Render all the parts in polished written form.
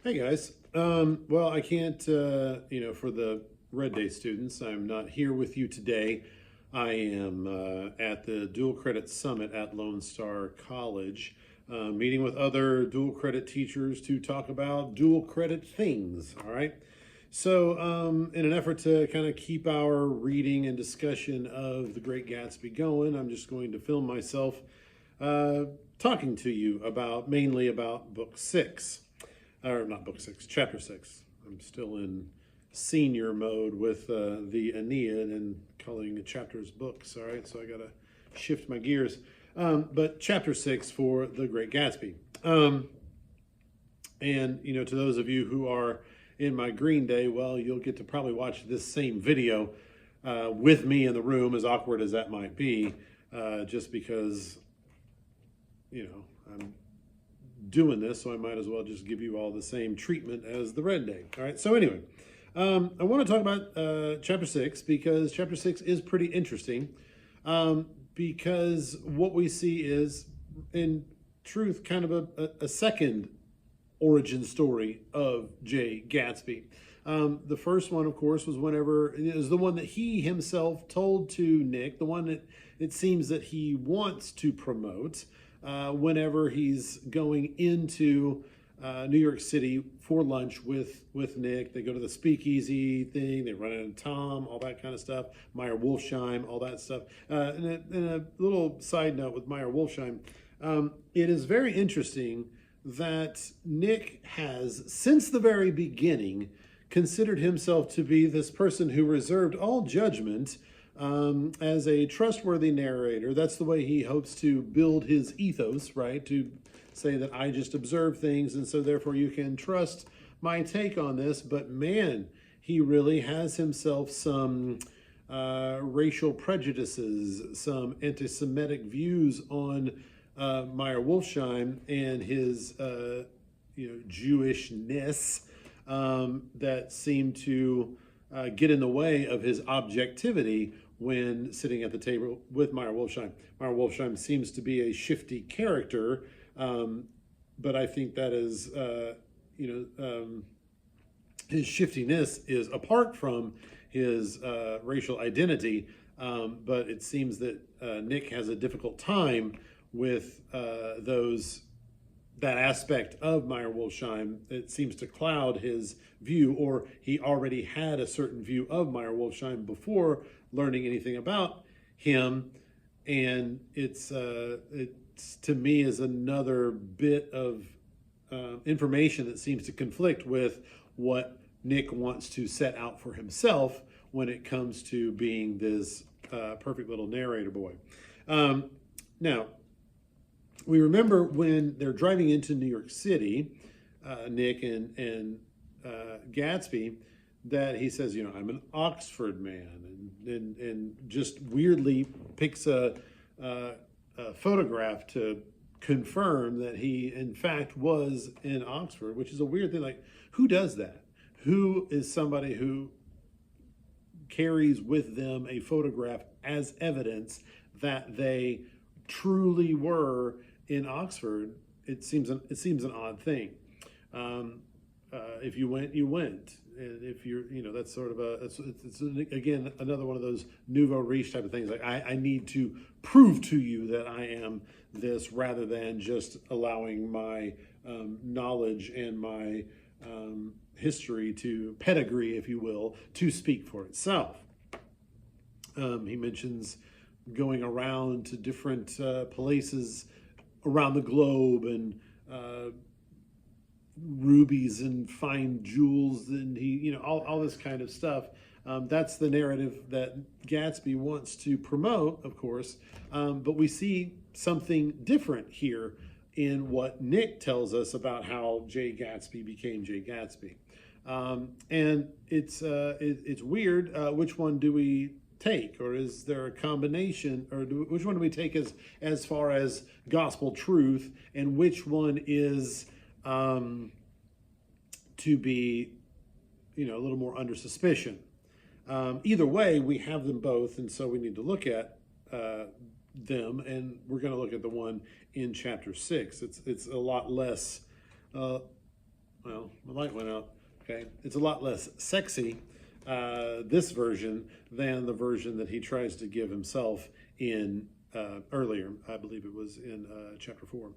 Hey guys. Well, I can't, for the Red Day students, I'm not here with you today. I am at the Dual Credit Summit at Lone Star College, meeting with other dual credit teachers to talk about dual credit things. All right. So, in an effort to kind of keep our reading and discussion of The Great Gatsby going, I'm just going to film myself uh, talking to you about mainly about book six, or not book six, chapter six. I'm still in senior mode with the Aeneid and calling the chapters books. All right, so I got to shift my gears. But chapter six for The Great Gatsby. And, to those of you who are in my Green Day, well, you'll get to probably watch this same video with me in the room, as awkward as that might be, just because, I'm doing this, so I might as well just give you all the same treatment as the Red Day. All right, so anyway, I want to talk about chapter six because chapter six is pretty interesting because what we see is, in truth, kind of a second origin story of Jay Gatsby. The first one, of course, was whenever it was the one that he himself told to Nick, the one that it seems that he wants to promote whenever he's going into New York City for lunch with Nick. They go to the speakeasy thing, they run into Tom, all that kind of stuff, Meyer Wolfsheim, all that stuff. And a little side note with Meyer Wolfsheim, it is very interesting that Nick has, since the very beginning, considered himself to be this person who reserved all judgment as a trustworthy narrator. That's the way he hopes to build his ethos, right? To say that I just observe things, and so therefore you can trust my take on this. But man, he really has himself some racial prejudices, some anti-Semitic views on Meyer Wolfsheim and his Jewishness that seem to get in the way of his objectivity when sitting at the table with Meyer Wolfsheim. Meyer Wolfsheim seems to be a shifty character, but I think that is, his shiftiness is apart from his racial identity, but it seems that Nick has a difficult time with that aspect of Meyer Wolfsheim. It seems to cloud his view, or he already had a certain view of Meyer Wolfsheim before learning anything about him, and it's to me is another bit of information that seems to conflict with what Nick wants to set out for himself when it comes to being this perfect little narrator boy. Now, we remember when they're driving into New York City, Nick and Gatsby, that he says, I'm an Oxford man, and just weirdly picks a photograph to confirm that he, in fact, was in Oxford, which is a weird thing. Like, who does that? Who is somebody who carries with them a photograph as evidence that they truly were in Oxford? It seems an odd thing. If you went, you went, and if you're, that's sort of it's again another one of those nouveau riche type of things. Like I need to prove to you that I am this, rather than just allowing my knowledge and my history to pedigree, if you will, to speak for itself. He mentions going around to different places around the globe, and rubies and fine jewels, and he, all this kind of stuff. That's the narrative that Gatsby wants to promote, of course. But we see something different here in what Nick tells us about how Jay Gatsby became Jay Gatsby. And it's weird. Which one do we take, or is there a combination, or which one do we take as far as gospel truth, and which one is to be, a little more under suspicion? Either way, we have them both, and so we need to look at them, and we're going to look at the one in chapter 6. It's a lot less Well, the light went out. Okay, it's a lot less sexy, this version, than the version that he tries to give himself in earlier. I believe it was in chapter 4.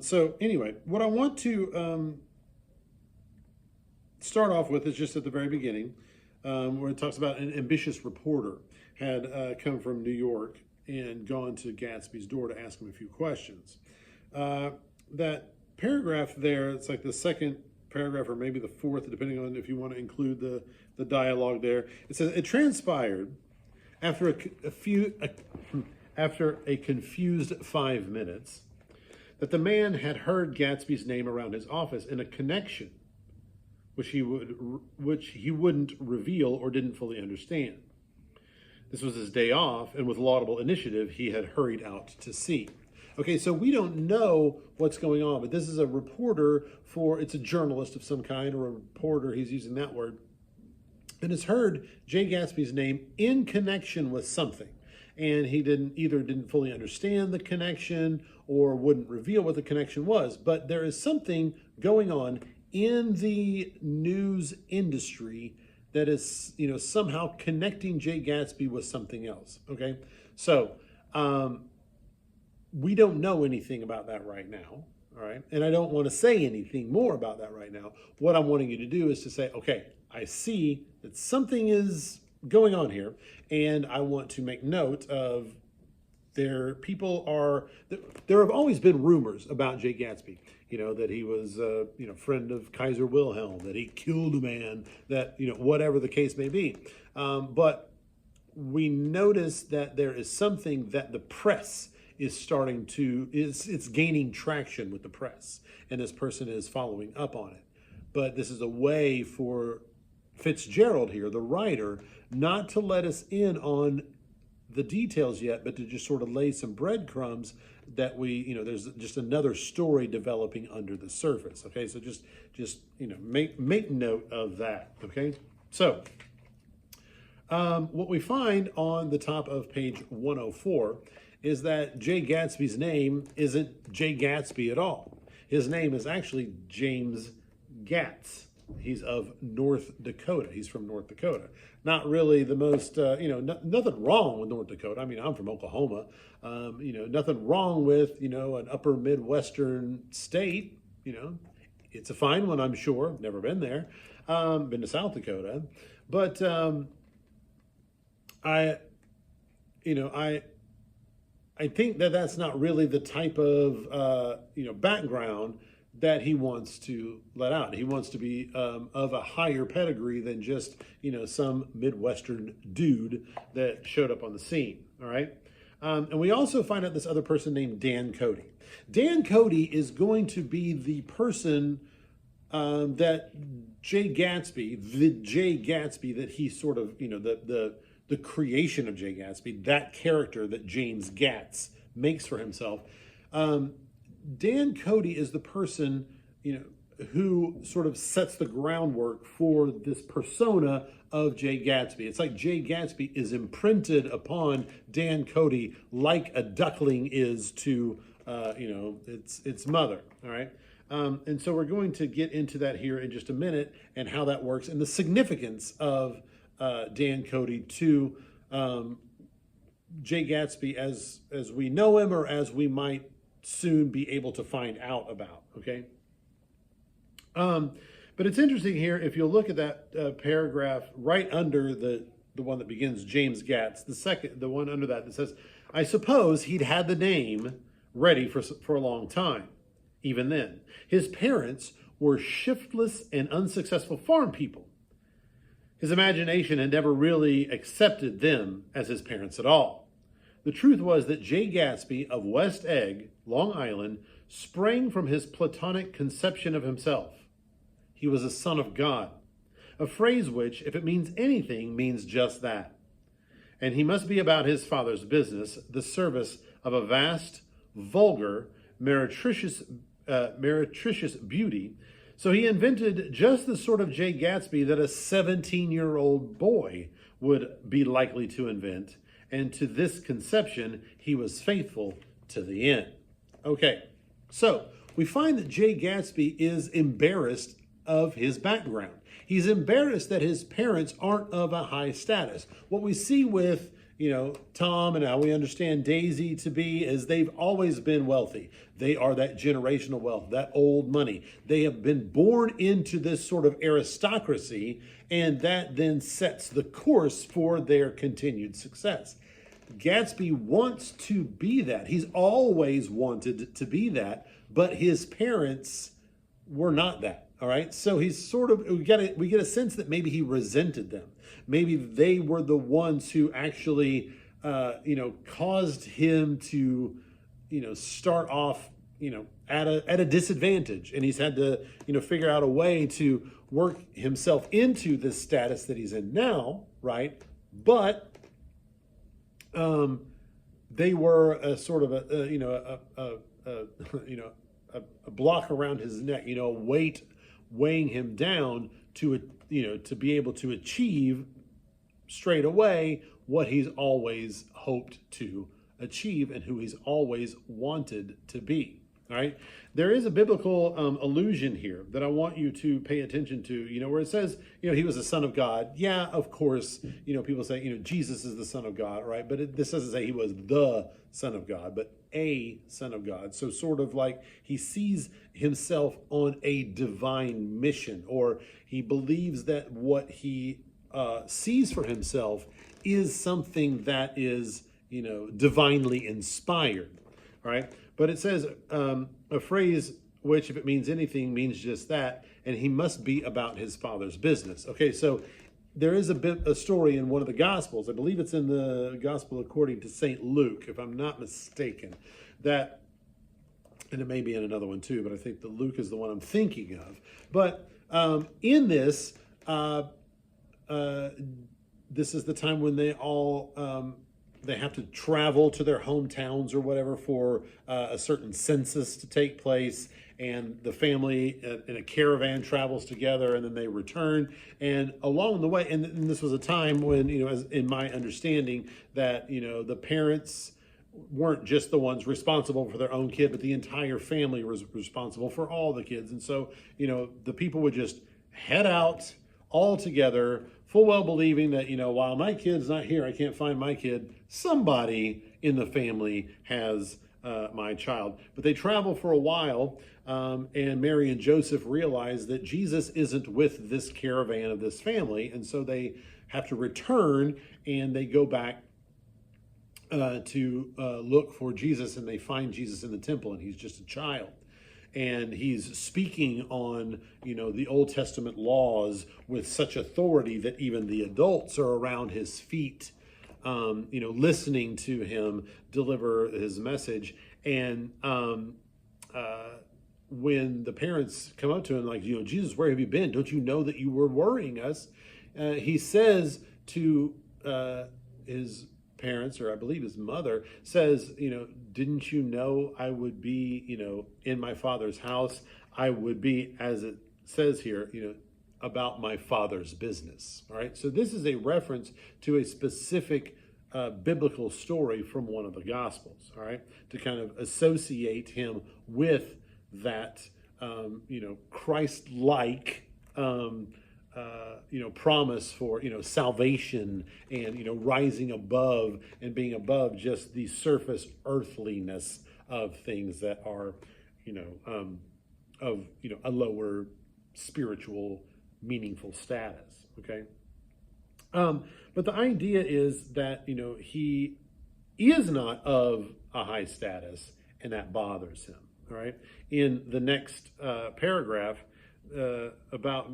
So anyway, what I want to start off with is just at the very beginning, where it talks about an ambitious reporter had come from New York and gone to Gatsby's door to ask him a few questions. That paragraph there, it's like the second paragraph or maybe the fourth, depending on if you want to include the dialogue there. It says, it transpired after after a confused 5 minutes that the man had heard Gatsby's name around his office in a connection which he wouldn't reveal or didn't fully understand. This was his day off, and with laudable initiative, he had hurried out to see. Okay, so we don't know what's going on, but this is a reporter it's a journalist of some kind, or a reporter, he's using that word, and has heard Jay Gatsby's name in connection with something. And he didn't fully understand the connection or wouldn't reveal what the connection was. But there is something going on in the news industry that is, somehow connecting Jay Gatsby with something else. Okay, so we don't know anything about that right now. All right, and I don't want to say anything more about that right now. What I'm wanting you to do is to say, okay, I see that something is going on here, and I want to make note of there have always been rumors about Jay Gatsby, that he was friend of Kaiser Wilhelm, that he killed a man, that whatever the case may be, but we notice that there is something that the press is starting to it's gaining traction with the press, and this person is following up on it. But this is a way for Fitzgerald here, the writer, not to let us in on the details yet, but to just sort of lay some breadcrumbs that there's just another story developing under the surface. Okay, so just make note of that. Okay, so what we find on the top of page 104 is that Jay Gatsby's name isn't Jay Gatsby at all. His name is actually James Gatz. He's of North Dakota. He's from North Dakota. Not really the most, nothing wrong with North Dakota. I mean, I'm from Oklahoma. Nothing wrong with, an upper Midwestern state. It's a fine one, I'm sure. Never been there. Been to South Dakota. But I think that that's not really the type of, background that he wants to let out. He wants to be of a higher pedigree than just, some Midwestern dude that showed up on the scene, all right? And we also find out this other person named Dan Cody. Dan Cody is going to be the person that Jay Gatsby that he sort of, the creation of Jay Gatsby, that character that James Gatz makes for himself. Dan Cody is the person, who sort of sets the groundwork for this persona of Jay Gatsby. It's like Jay Gatsby is imprinted upon Dan Cody like a duckling is to, its mother, all right? And so we're going to get into that here in just a minute and how that works and the significance of Dan Cody to Jay Gatsby as we know him, or as we might soon be able to find out about, okay? But it's interesting here, if you'll look at that paragraph right under the one that begins James Gatz, the one under that says, I suppose he'd had the name ready for a long time. Even then, his parents were shiftless and unsuccessful farm people. His imagination had never really accepted them as his parents at all. The truth was that Jay Gatsby of West Egg, Long Island, sprang from his platonic conception of himself. He was a son of God, a phrase which, if it means anything, means just that. And he must be about his father's business, the service of a vast, vulgar, meretricious beauty. So he invented just the sort of Jay Gatsby that a 17-year-old boy would be likely to invent. And to this conception, he was faithful to the end. Okay, so we find that Jay Gatsby is embarrassed of his background. He's embarrassed that his parents aren't of a high status. What we see with Tom and how we understand Daisy to be is they've always been wealthy. They are that generational wealth, that old money. They have been born into this sort of aristocracy, and that then sets the course for their continued success. Gatsby wants to be that. He's always wanted to be that, but his parents were not that. All right. So he's sort of, we get a sense that maybe he resented them. Maybe they were the ones who actually, caused him to, start off, at a disadvantage. And he's had to, figure out a way to work himself into this status that he's in now. Right. But, they were a sort of a block around his neck, a weight weighing him down to be able to achieve straight away what he's always hoped to achieve and who he's always wanted to be. All right. There is a biblical allusion here that I want you to pay attention to, where it says, he was the Son of God. Yeah, of course, people say, Jesus is the Son of God, right? But this doesn't say he was the Son of God, but a Son of God. So sort of like he sees himself on a divine mission, or he believes that what he sees for himself is something that is, divinely inspired. All right. But it says a phrase which, if it means anything, means just that, and he must be about his Father's business. Okay, so there is a story in one of the Gospels, I believe it's in the Gospel according to St. Luke, if I'm not mistaken, that, and it may be in another one too, but I think that Luke is the one I'm thinking of. But in this, this is the time when they all... they have to travel to their hometowns or whatever for a certain census to take place. And the family in a caravan travels together, and then they return. And along the way, and this was a time when, as in my understanding, that, the parents weren't just the ones responsible for their own kid, but the entire family was responsible for all the kids. And so, the people would just head out all together, full well believing that, while my kid's not here, I can't find my kid, somebody in the family has my child. But they travel for a while, and Mary and Joseph realize that Jesus isn't with this caravan of this family, and so they have to return, and they go back to look for Jesus, and they find Jesus in the temple, and he's just a child. And he's speaking on, the Old Testament laws with such authority that even the adults are around his feet, listening to him deliver his message. And when the parents come up to him like, Jesus, where have you been? Don't you know that you were worrying us? He says to his parents, or I believe his mother, says, didn't you know I would be, in my Father's house? I would be, as it says here, about my Father's business. All right. So this is a reference to a specific biblical story from one of the Gospels. All right. To kind of associate him with that, Christ-like, promise for, salvation and, rising above and being above just the surface earthliness of things that are, of, a lower spiritual, meaningful status. Okay. But the idea is that, he is not of a high status, and that bothers him. All right. In the next paragraph, about,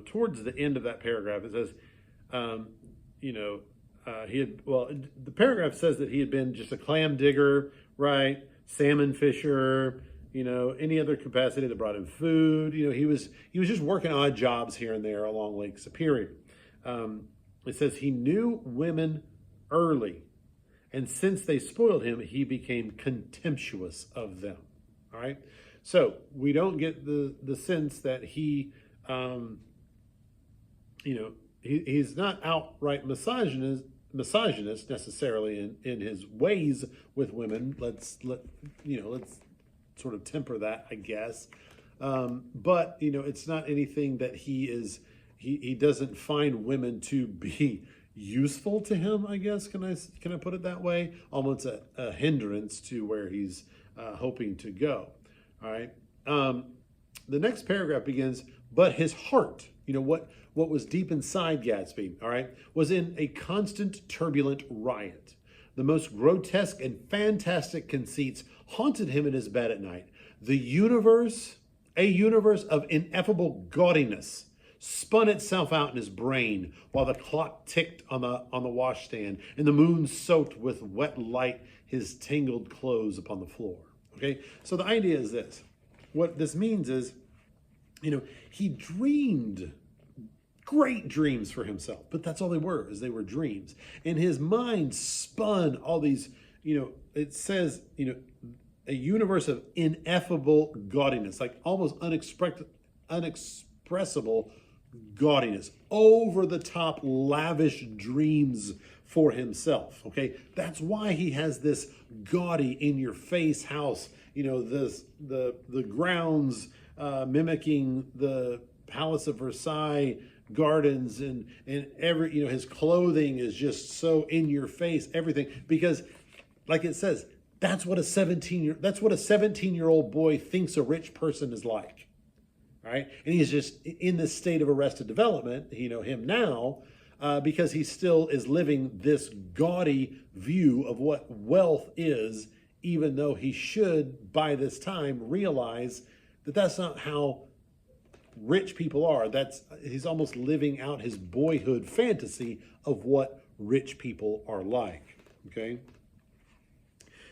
towards the end of that paragraph, it says, the paragraph says that he had been just a clam digger, right? Salmon fisher, any other capacity that brought him food. He was just working odd jobs here and there along Lake Superior. It says he knew women early, and since they spoiled him, he became contemptuous of them. All right. So we don't get the sense that he, he's not outright misogynist necessarily in his ways with women. Let's sort of temper that, I guess. But it's not anything that he doesn't find women to be useful to him, I guess. Can I put it that way? Almost a hindrance to where he's hoping to go. All right. The next paragraph begins, but his heart, what was deep inside Gatsby, all right, was in a constant turbulent riot. The most grotesque and fantastic conceits haunted him in his bed at night. A universe of ineffable gaudiness spun itself out in his brain while the clock ticked on the washstand and the moon soaked with wet light his tangled clothes upon the floor. Okay, so the idea is this. What this means is, he dreamed great dreams for himself, but that's all they were dreams. And his mind spun all these, it says, a universe of ineffable gaudiness, like almost unexpressible gaudiness, over the top, lavish dreams for himself. Okay, that's why he has this gaudy, in your face house. The grounds mimicking the Palace of Versailles gardens, and every his clothing is just so in your face, everything, because like it says, that's what a 17-year-old boy thinks a rich person is like. All right, and he's just in this state of arrested development, him now, because he still is living this gaudy view of what wealth is, even though he should by this time realize that that's not how rich people are. He's almost living out his boyhood fantasy of what rich people are like. Okay.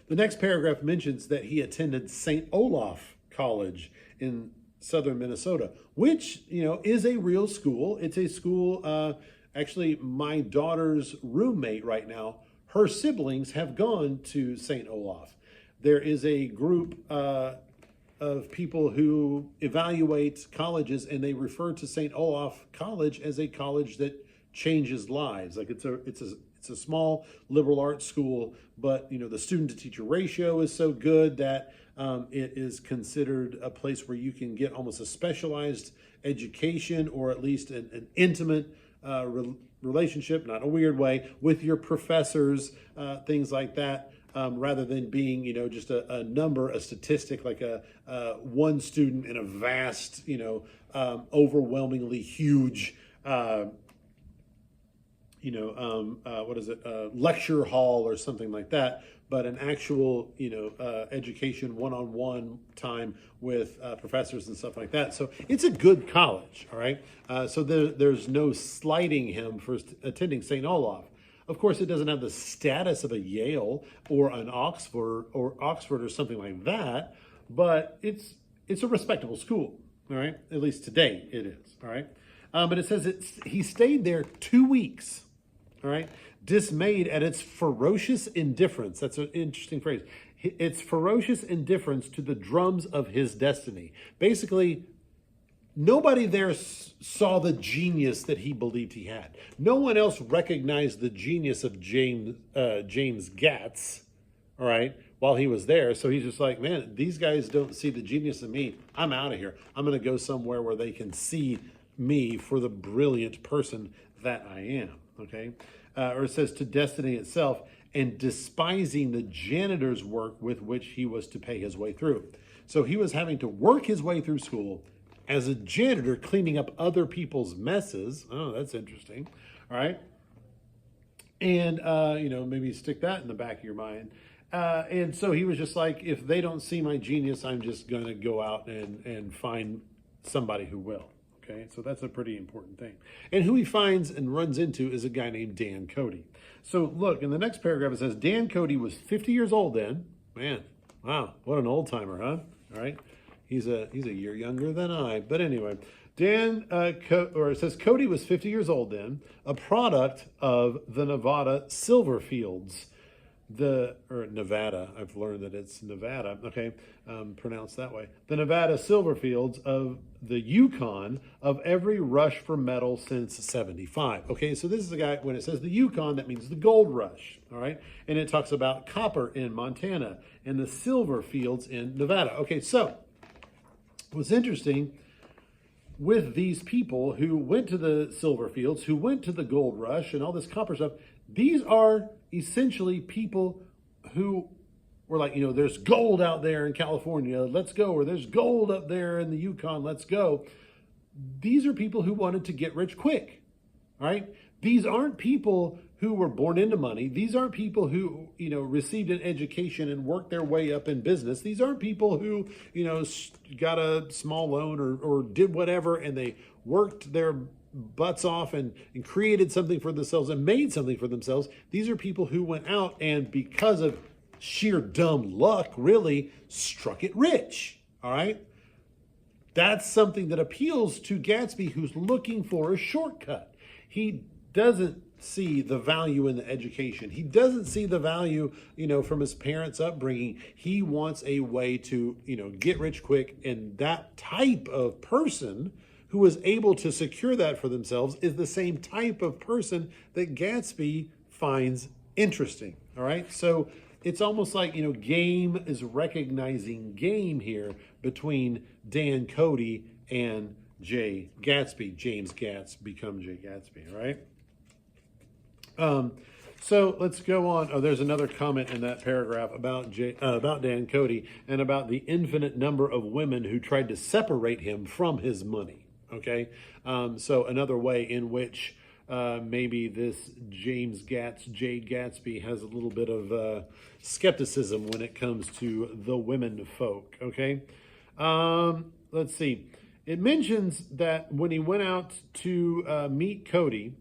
The next paragraph mentions that he attended St. Olaf College in southern Minnesota, which, is a real school. It's a school, actually, my daughter's roommate right now, her siblings have gone to St. Olaf. There is a group of people who evaluate colleges, and they refer to St. Olaf College as a college that changes lives. Like it's a small liberal arts school, but the student to teacher ratio is so good that it is considered a place where you can get almost a specialized education, or at least an intimate relationship, not in a weird way, with your professors, things like that. Rather than being, just a number, a statistic, like a one student in a vast, overwhelmingly huge, lecture hall or something like that, but an actual, education one-on-one time with professors and stuff like that. So it's a good college, all right? So there's no slighting him for attending St. Olaf. Of course, it doesn't have the status of a Yale or an Oxford or something like that, but it's a respectable school, all right? At least today it is, all right? But it says he stayed there 2 weeks, all right? Dismayed at its ferocious indifference. That's an interesting phrase. Its ferocious indifference to the drums of his destiny. Basically, nobody there saw the genius that he believed he had. No one else recognized the genius of James Gatz, all right, while he was there. So he's just like, man, these guys don't see the genius in me. I'm out of here. I'm going to go somewhere where they can see me for the brilliant person that I am, okay? Or it says, to destiny itself, and despising the janitor's work with which he was to pay his way through. So he was having to work his way through school as a janitor, cleaning up other people's messes. Oh, that's interesting. All right. And, maybe stick that in the back of your mind. And so he was just like, if they don't see my genius, I'm just going to go out and find somebody who will. Okay, so that's a pretty important thing. And who he finds and runs into is a guy named Dan Cody. So look, in the next paragraph, it says, Dan Cody was 50 years old then. Man, wow, what an old timer, huh? All right. He's a year younger than I. But anyway, it says Cody was 50 years old then, a product of the Nevada silver fields. Nevada, I've learned that it's Nevada, okay, pronounced that way. The Nevada silver fields of the Yukon, of every rush for metal since 75. Okay, so this is a guy, when it says the Yukon, that means the gold rush, all right? And it talks about copper in Montana and the silver fields in Nevada. Okay, so What's interesting with these people who went to the silver fields, who went to the gold rush and all this copper stuff, these are essentially people who were like, there's gold out there in California, let's go, or there's gold up there in the Yukon, let's go. These are people who wanted to get rich quick, right? These aren't people who were born into money. These aren't people who, received an education and worked their way up in business. These aren't people who, got a small loan or did whatever and they worked their butts off and created something for themselves and made something for themselves. These are people who went out and because of sheer dumb luck, really struck it rich, all right? That's something that appeals to Gatsby, who's looking for a shortcut. He doesn't see the value in the education. He doesn't see the value, from his parents' upbringing. He wants a way to, get rich quick. And that type of person who was able to secure that for themselves is the same type of person that Gatsby finds interesting. All right. So it's almost like, game is recognizing game here between Dan Cody and Jay Gatsby. James Gatz become Jay Gatsby, all right? So let's go on. Oh, there's another comment in that paragraph about Dan Cody and about the infinite number of women who tried to separate him from his money, okay? So another way in which maybe this Jay Gatsby has a little bit of skepticism when it comes to the women folk, okay? Let's see. It mentions that when he went out to meet Cody,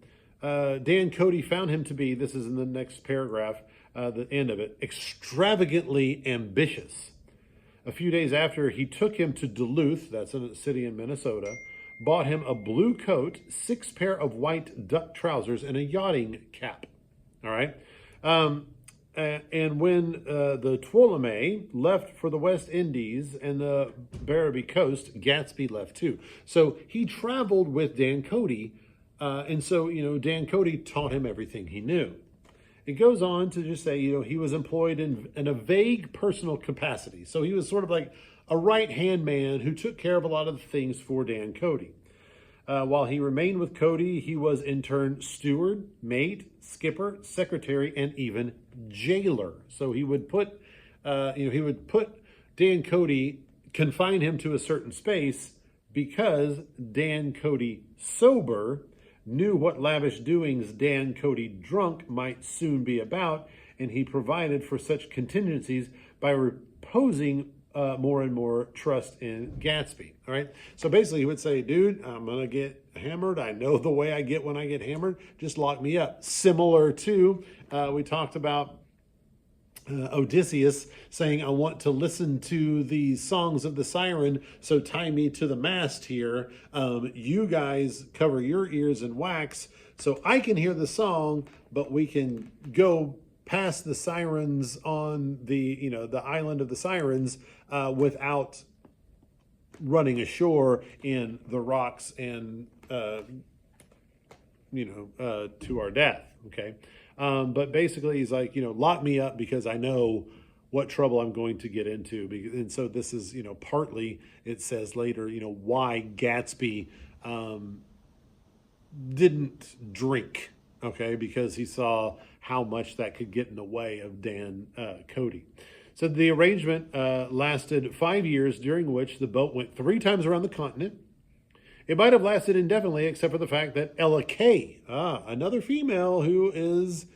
Dan Cody found him to be, this is in the next paragraph, the end of it, extravagantly ambitious. A few days after, he took him to Duluth, that's a city in Minnesota, bought him a blue coat, 6 pair of white duck trousers, and a yachting cap. All right? And when the Tuolumne left for the West Indies and the Barraby Coast, Gatsby left too. So he traveled with Dan Cody, and so, Dan Cody taught him everything he knew. It goes on to just say, he was employed in a vague personal capacity. So he was sort of like a right-hand man who took care of a lot of the things for Dan Cody. While he remained with Cody, he was in turn steward, mate, skipper, secretary, and even jailer. So he would put, Dan Cody, confine him to a certain space because Dan Cody sober knew what lavish doings Dan Cody drunk might soon be about, and he provided for such contingencies by reposing more and more trust in Gatsby. All right. So basically he would say, dude, I'm going to get hammered. I know the way I get when I get hammered. Just lock me up. Similar to, we talked about Odysseus saying, I want to listen to the songs of the siren, so tie me to the mast here. You guys cover your ears in wax so I can hear the song, but we can go past the sirens on the, the island of the sirens without running ashore in the rocks and, to our death, okay? But basically he's like, lock me up because I know what trouble I'm going to get into. And so this is, partly it says later, why Gatsby didn't drink, okay? Because he saw how much that could get in the way of Dan Cody. So the arrangement lasted 5 years, during which the boat went 3 times around the continent. It might have lasted indefinitely, except for the fact that Ella Kay, another female who is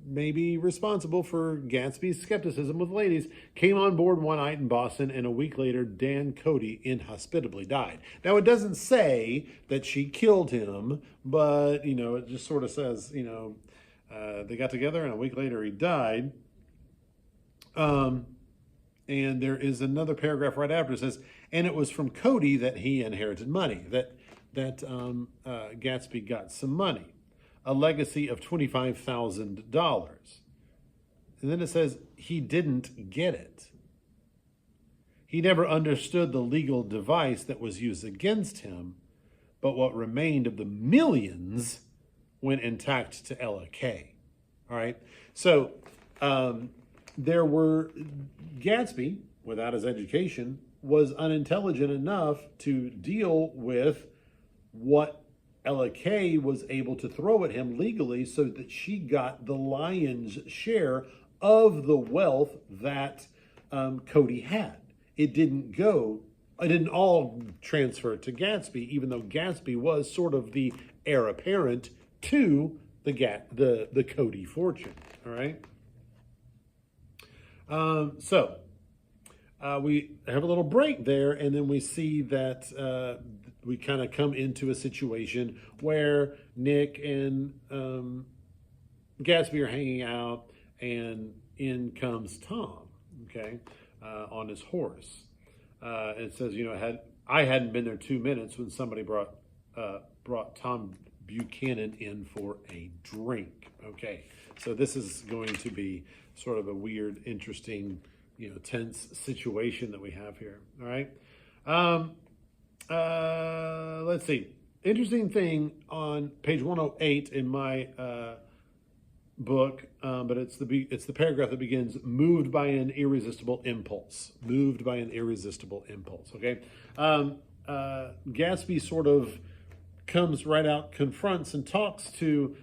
maybe responsible for Gatsby's skepticism with ladies, came on board one night in Boston, and a week later, Dan Cody inhospitably died. Now, it doesn't say that she killed him, but, it just sort of says, they got together, and a week later he died. And there is another paragraph right after it says, and it was from Cody that he inherited money, that Gatsby got some money, a legacy of $25,000. And then it says he didn't get it. He never understood the legal device that was used against him, but what remained of the millions went intact to Ella Kay. All right. So there were Gatsby, without his education, was unintelligent enough to deal with what Ella Kay was able to throw at him legally so that she got the lion's share of the wealth that Cody had. It didn't all transfer to Gatsby, even though Gatsby was sort of the heir apparent to the Cody fortune. All right. We have a little break there, and then we see that we kind of come into a situation where Nick and Gatsby are hanging out, and in comes Tom, okay, on his horse. It says, I hadn't been there 2 minutes when somebody brought Tom Buchanan in for a drink. Okay, so this is going to be sort of a weird, interesting, tense situation that we have here. All right. Let's see. Interesting thing on page 108 in my book, but it's the paragraph that begins, moved by an irresistible impulse. Moved by an irresistible impulse. Okay. Gatsby sort of comes right out, confronts and talks to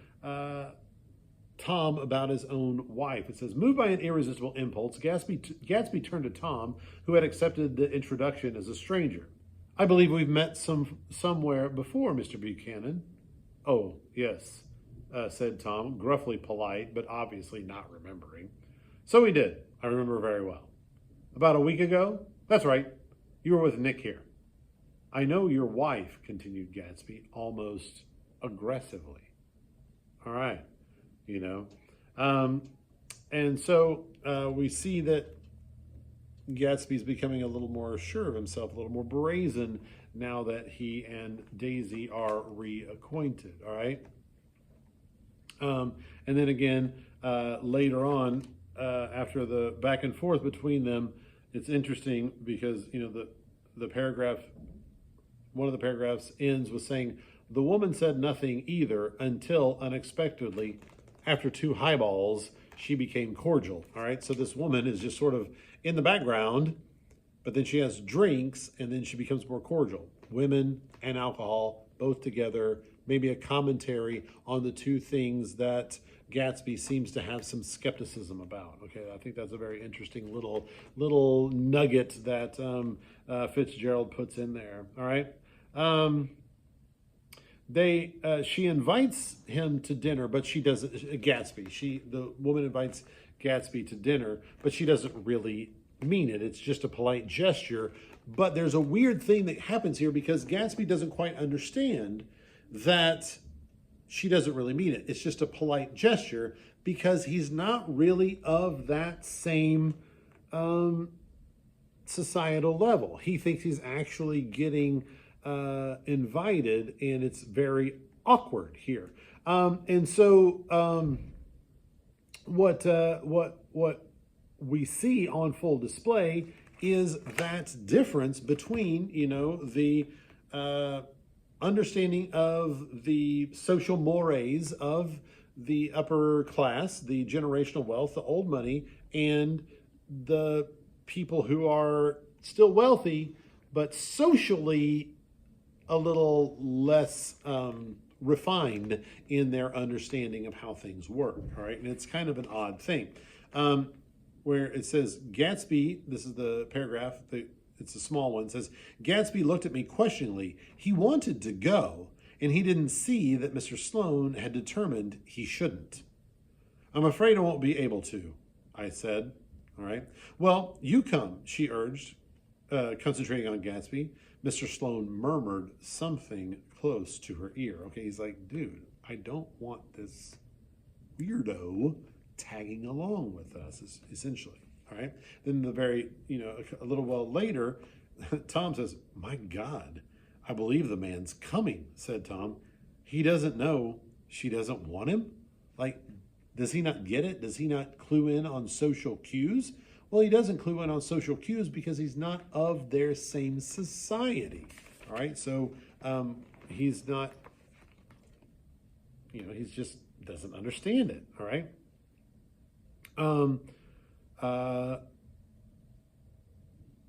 Tom about his own wife. It says, moved by an irresistible impulse, Gatsby turned to Tom, who had accepted the introduction as a stranger. I believe we've met somewhere before, Mr. Buchanan. Oh, yes, said Tom, gruffly polite, but obviously not remembering. So we did. I remember very well. About a week ago? That's right. You were with Nick here. I know your wife, continued Gatsby, almost aggressively. All right. And so we see that Gatsby's becoming a little more sure of himself, a little more brazen now that he and Daisy are reacquainted. All right. And then again, later on, after the back and forth between them, it's interesting because, the paragraph, one of the paragraphs ends with saying, the woman said nothing either until unexpectedly, after 2 highballs, she became cordial. All right. So this woman is just sort of in the background, but then she has drinks and then she becomes more cordial. Women and alcohol, both together, maybe a commentary on the 2 things that Gatsby seems to have some skepticism about. Okay. I think that's a very interesting little nugget that Fitzgerald puts in there. All right. She invites him to dinner, but she doesn't. The woman invites Gatsby to dinner, but she doesn't really mean it. It's just a polite gesture. But there's a weird thing that happens here because Gatsby doesn't quite understand that she doesn't really mean it. It's just a polite gesture because he's not really of that same societal level. He thinks he's actually getting invited, and it's very awkward here. And so what we see on full display is that difference between the understanding of the social mores of the upper class, the generational wealth, the old money, and the people who are still wealthy but socially a little less refined in their understanding of how things work. All right. And it's kind of an odd thing where it says Gatsby, this is the paragraph, it's a small one, it says, Gatsby looked at me questioningly. He wanted to go, and he didn't see that Mr. Sloane had determined he shouldn't. I'm afraid I won't be able to, I said. All right. Well, you come, she urged, concentrating on Gatsby. Mr. Sloane murmured something close to her ear. Okay, he's like, dude, I don't want this weirdo tagging along with us, essentially. All right. Then a little while later, Tom says, my God, I believe the man's coming, said Tom. He doesn't know she doesn't want him? Like, does he not get it? Does he not clue in on social cues? Well, he doesn't clue in on social cues because he's not of their same society. All right. So he's not, he's just doesn't understand it. All right.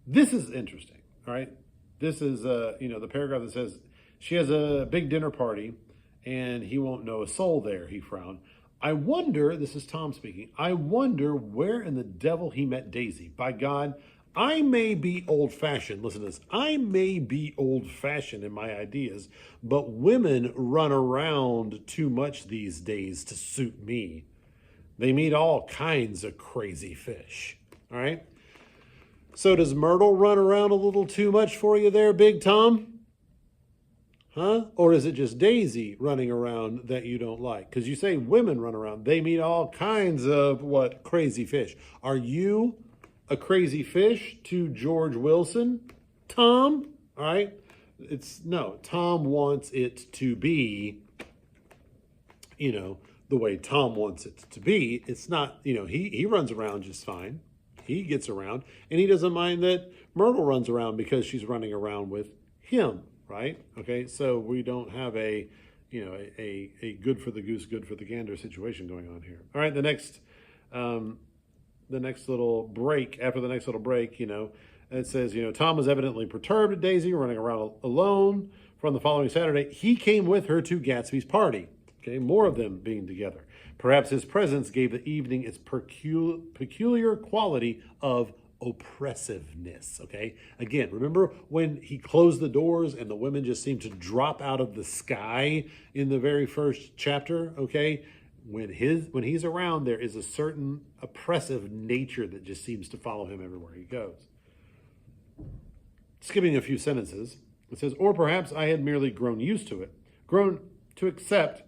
This is interesting, all right? This is, the paragraph that says, she has a big dinner party and he won't know a soul there, he frowned. I wonder, this is Tom speaking, I wonder where in the devil he met Daisy. By God, I may be old-fashioned. Listen to this. I may be old-fashioned in my ideas, but women run around too much these days to suit me. They meet all kinds of crazy fish, all right? So does Myrtle run around a little too much for you there, Big Tom? Huh? Or is it just Daisy running around that you don't like? Because you say women run around. They meet all kinds of, what, crazy fish. Are you a crazy fish to George Wilson, Tom? All right? No, Tom wants it to be, the way Tom wants it to be. It's not, he runs around just fine. He gets around, and he doesn't mind that Myrtle runs around because she's running around with him, right? Okay, so we don't have a good for the goose, good for the gander situation going on here. All right, the next little break, after the next little break, it says, Tom was evidently perturbed at Daisy running around alone from the following Saturday. He came with her to Gatsby's party. Okay, more of them being together. Perhaps his presence gave the evening its peculiar quality of oppressiveness, okay? Again, remember when he closed the doors and the women just seemed to drop out of the sky in the very first chapter, okay? When he's around, there is a certain oppressive nature that just seems to follow him everywhere he goes. Skipping a few sentences, it says, or perhaps I had merely grown used to it, grown to accept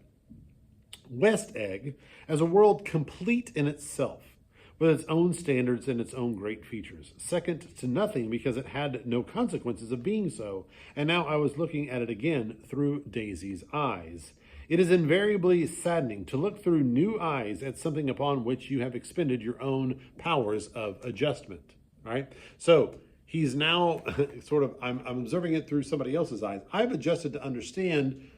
West Egg as a world complete in itself, with its own standards and its own great features, second to nothing because it had no consequences of being so, and now I was looking at it again through Daisy's eyes. It is invariably saddening to look through new eyes at something upon which you have expended your own powers of adjustment. All right, so he's now I'm observing it through somebody else's eyes. I've adjusted to understand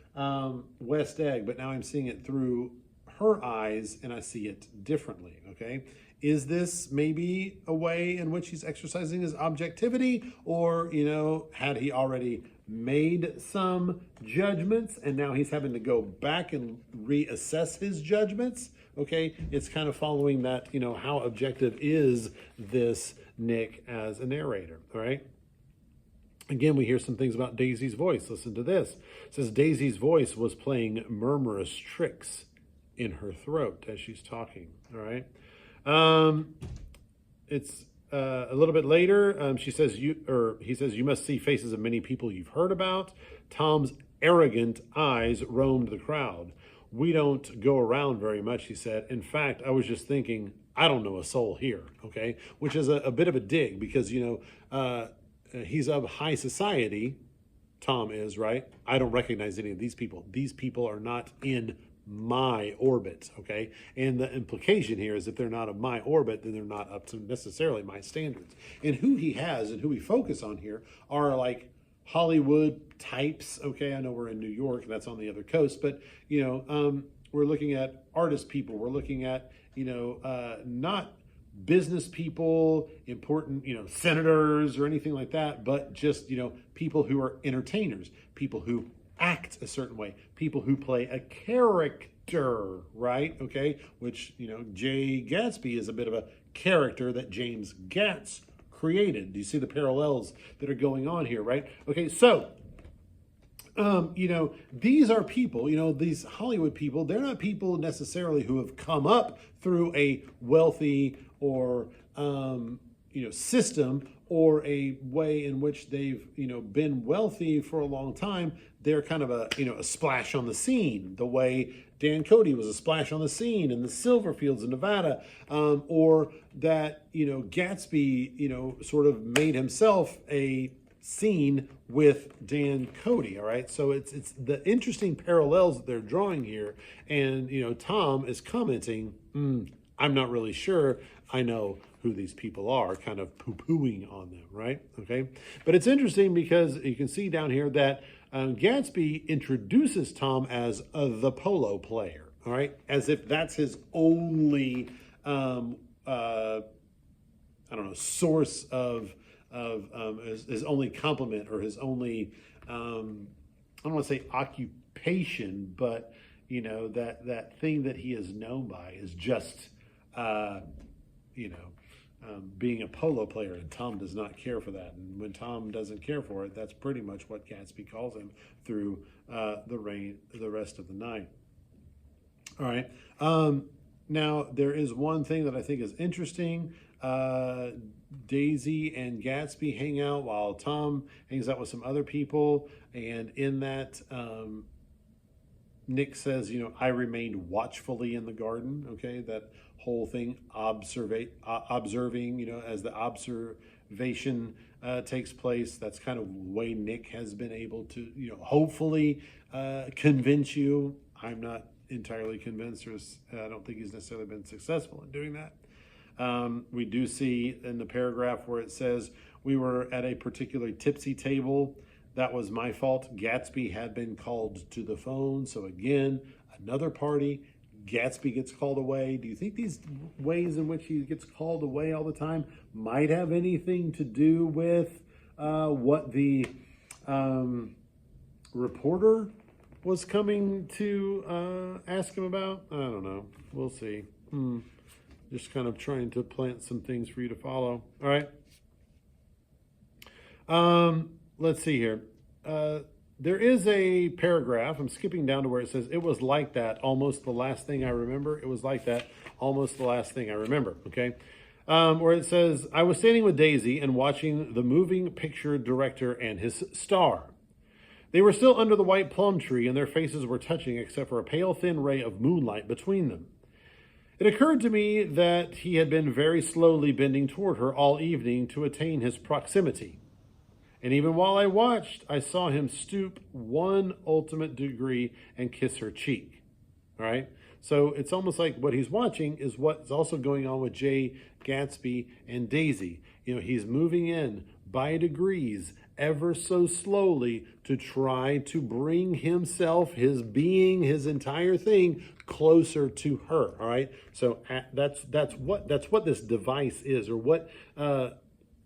West Egg, but now I'm seeing it through her eyes and I see it differently, okay? Is this maybe a way in which he's exercising his objectivity, or, had he already made some judgments and now he's having to go back and reassess his judgments, okay? It's kind of following that, how objective is this Nick as a narrator, all right? Again, we hear some things about Daisy's voice. Listen to this. It says Daisy's voice was playing murmurous tricks in her throat as she's talking. All right. It's a little bit later. He says, you must see faces of many people you've heard about. Tom's arrogant eyes roamed the crowd. We don't go around very much, he said. In fact, I was just thinking, I don't know a soul here. Okay. Which is a bit of a dig because, he's of high society, Tom is, right? I don't recognize any of these people. These people are not in my orbit, okay? And the implication here is if they're not of my orbit, then they're not up to necessarily my standards. And who he has and who we focus on here are like Hollywood types, okay? I know we're in New York, and that's on the other coast, but, we're looking at artist people. We're looking at, not business people, important, senators or anything like that, but just, people who are entertainers, people who act a certain way, people who play a character, right? Okay, which, Jay Gatsby is a bit of a character that James Gatz created. Do you see the parallels that are going on here, right? Okay, so these are people, these Hollywood people, they're not people necessarily who have come up through a wealthy or, system or a way in which they've, been wealthy for a long time. They're kind of a splash on the scene, the way Dan Cody was a splash on the scene in the silver fields in Nevada, or that, Gatsby, sort of made himself a scene with Dan Cody. All right, so it's the interesting parallels that they're drawing here, and Tom is commenting, I'm not really sure I know who these people are, kind of poo-pooing on them, right? Okay, but it's interesting because you can see down here that Gatsby introduces Tom as the polo player, all right, as if that's his only source of his only compliment or his only, I don't want to say occupation, but that thing that he is known by is just, you know, being a polo player, and Tom does not care for that. And when Tom doesn't care for it, that's pretty much what Gatsby calls him through the rest of the night. All right. Now, there is one thing that I think is interesting. Daisy and Gatsby hang out while Tom hangs out with some other people. And in that, Nick says, I remained watchfully in the garden. Okay, that whole thing, observing, as the observation takes place. That's kind of the way Nick has been able to, hopefully convince you. I'm not entirely convinced, or I don't think he's necessarily been successful in doing that. We do see in the paragraph where it says, we were at a particularly tipsy table. That was my fault. Gatsby had been called to the phone. So again, another party. Gatsby gets called away. Do you think these ways in which he gets called away all the time might have anything to do with what the reporter was coming to ask him about? I don't know. We'll see. Just kind of trying to plant some things for you to follow. All right. Let's see here. There is a paragraph. I'm skipping down to where it says, it was like that, almost the last thing I remember. It was like that, almost the last thing I remember. Okay. Where it says, I was standing with Daisy and watching the moving picture director and his star. They were still under the white plum tree and their faces were touching except for a pale thin ray of moonlight between them. It occurred to me that he had been very slowly bending toward her all evening to attain his proximity. And even while I watched, I saw him stoop one ultimate degree and kiss her cheek. All right? So it's almost like what he's watching is what's also going on with Jay, Gatsby, and Daisy. He's moving in by degrees, ever so slowly, to try to bring himself, his being, his entire thing closer to her. All right? So that's what this device is, or what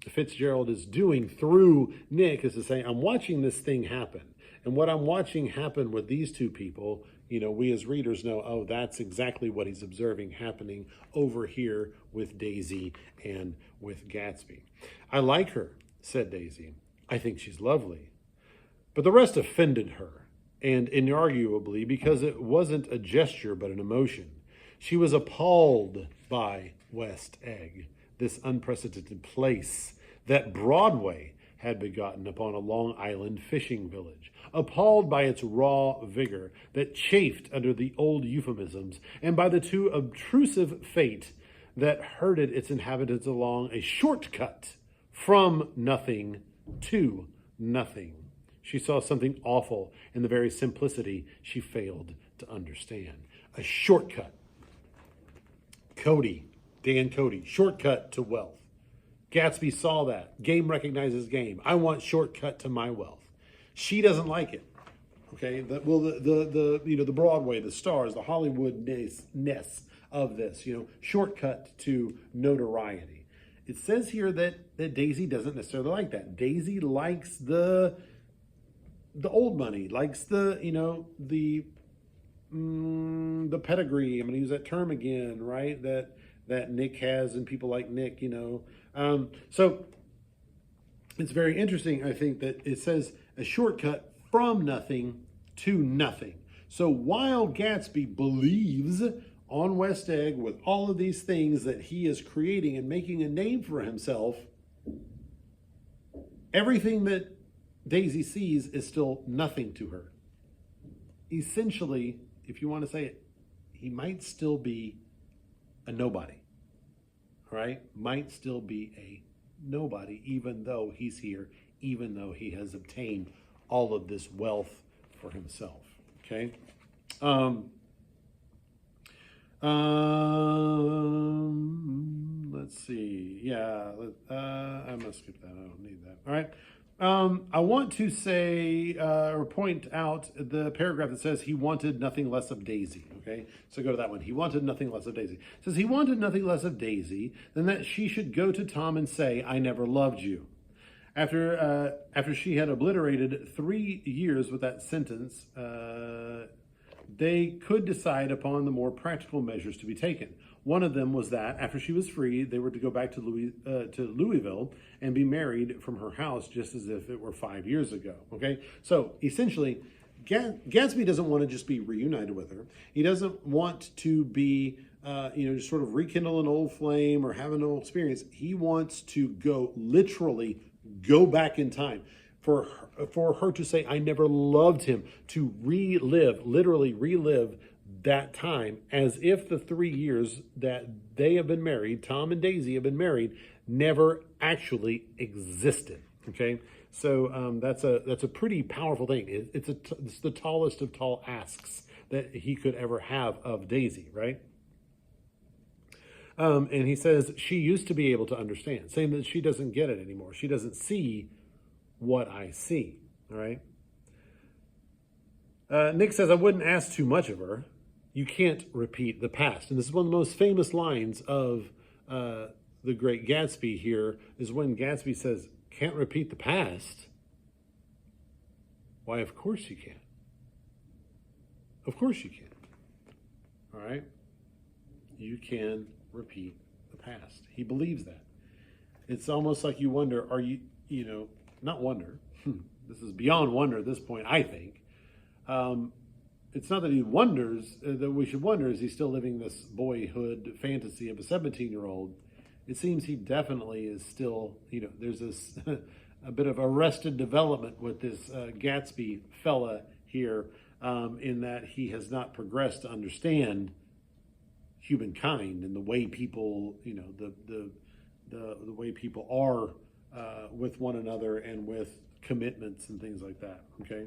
Fitzgerald is doing through Nick, is to say, I'm watching this thing happen. And what I'm watching happen with these two people, we as readers know, oh, that's exactly what he's observing happening over here with Daisy and with Gatsby. I like her, said Daisy. I think she's lovely. But the rest offended her, and inarguably, because it wasn't a gesture but an emotion. She was appalled by West Egg, this unprecedented place that Broadway had begotten upon a Long Island fishing village, appalled by its raw vigor that chafed under the old euphemisms, and by the too obtrusive fate that herded its inhabitants along a shortcut from nothing to nothing. She saw something awful in the very simplicity she failed to understand. A shortcut. Dan Cody, shortcut to wealth. Gatsby saw that. Game recognizes game. I want shortcut to my wealth. She doesn't like it. Okay. The Broadway, the stars, the Hollywood-ness of this. Shortcut to notoriety. It says here that Daisy doesn't necessarily like that. Daisy likes the old money. Likes the pedigree. I'm going to use that term again, right? That Nick has, and people like Nick, So it's very interesting, I think, that it says a shortcut from nothing to nothing. So while Gatsby believes on West Egg with all of these things that he is creating and making a name for himself, everything that Daisy sees is still nothing to her. Essentially, if you want to say it, he might still be a nobody, right? Might still be a nobody, even though he's here, even though he has obtained all of this wealth for himself, okay? Let's see. Yeah, I'm going to skip that. I don't need that. All right. I want to say or point out the paragraph that says he wanted nothing less of Daisy. Okay, so go to that one. He wanted nothing less of Daisy. It says he wanted nothing less of Daisy than that she should go to Tom and say, I never loved you. After she had obliterated 3 years with that sentence, they could decide upon the more practical measures to be taken. One of them was that after she was free, they were to go back to Louisville and be married from her house, just as if it were 5 years ago. Okay, so essentially, Gatsby doesn't want to just be reunited with her. He doesn't want to be, just sort of rekindle an old flame or have an old experience. He wants to literally go back in time for her to say, I never loved him, to literally relive that time as if the 3 years that they have been married, Tom and Daisy have been married, never actually existed. Okay, so that's a pretty powerful thing. It's the tallest of tall asks that he could ever have of Daisy, right? And he says she used to be able to understand, saying that she doesn't get it anymore. She doesn't see what I see, all right? Nick says, I wouldn't ask too much of her. You can't repeat the past. And this is one of the most famous lines of the Great Gatsby here, is when Gatsby says, can't repeat the past? Why, of course you can. Of course you can. All right? You can repeat the past. He believes that. It's almost like you wonder, not wonder. This is beyond wonder at this point, I think. It's not that he wonders, that we should wonder, is he still living this boyhood fantasy of a 17-year-old? It seems he definitely is still, there's this a bit of arrested development with this Gatsby fella here, in that he has not progressed to understand humankind and the way people, the way people are with one another and with commitments and things like that. Okay.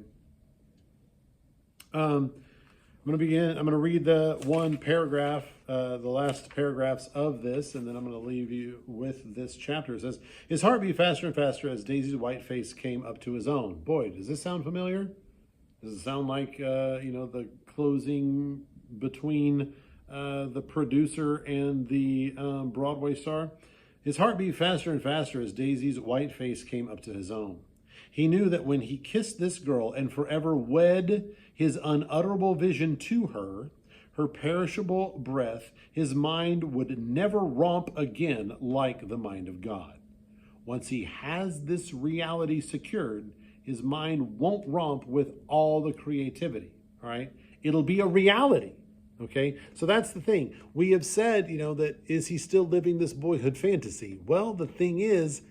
I'm going to read the one paragraph, the last paragraphs of this, and then I'm going to leave you with this chapter. It says, his heart beat faster and faster as Daisy's white face came up to his own. Boy, does this sound familiar? Does it sound like, the closing between the producer and the Broadway star? His heart beat faster and faster as Daisy's white face came up to his own. He knew that when he kissed this girl and forever wed his unutterable vision to her, her perishable breath, his mind would never romp again like the mind of God. Once he has this reality secured, his mind won't romp with all the creativity, all right? It'll be a reality, okay? So that's the thing. We have said, that is he still living this boyhood fantasy? Well, the thing is,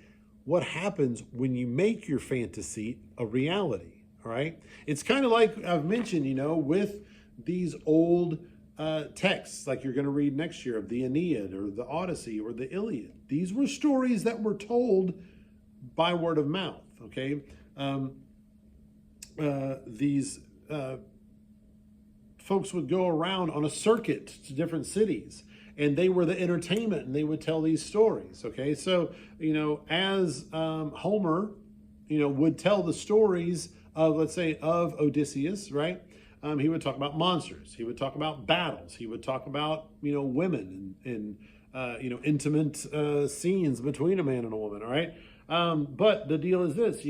what happens when you make your fantasy a reality, all right? It's kind of like I've mentioned, with these old texts, like you're going to read next year of the Aeneid or the Odyssey or the Iliad. These were stories that were told by word of mouth, okay? These folks would go around on a circuit to different cities, and they were the entertainment, and they would tell these stories, okay? So, as Homer, would tell the stories of, let's say, of Odysseus, right? He would talk about monsters. He would talk about battles. He would talk about, women and intimate scenes between a man and a woman, all right? But the deal is this,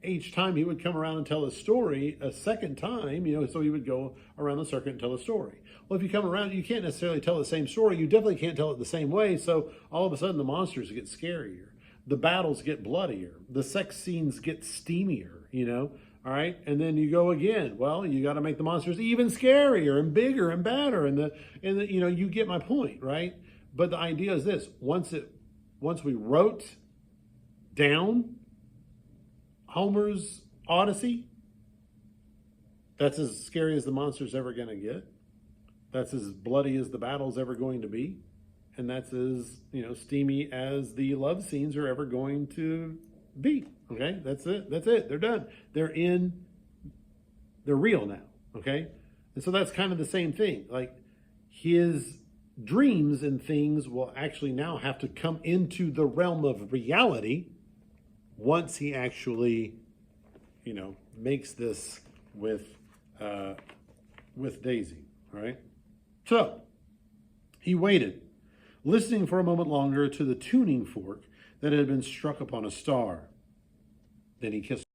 each time he would come around and tell a story a second time, so he would go around the circuit and tell a story. Well, if you come around, you can't necessarily tell the same story. You definitely can't tell it the same way. So all of a sudden the monsters get scarier. The battles get bloodier. The sex scenes get steamier, all right? And then you go again. Well, you got to make the monsters even scarier and bigger and badder. And you get my point, right? But the idea is this: once we wrote down Homer's Odyssey, that's as scary as the monster's ever going to get. That's as bloody as the battle's ever going to be. And that's as, steamy as the love scenes are ever going to be. Okay? That's it. They're done. They're real now. Okay? And so that's kind of the same thing. Like, his dreams and things will actually now have to come into the realm of reality once he actually, makes this with Daisy, all right? So he waited, listening for a moment longer to the tuning fork that had been struck upon a star. Then he kissed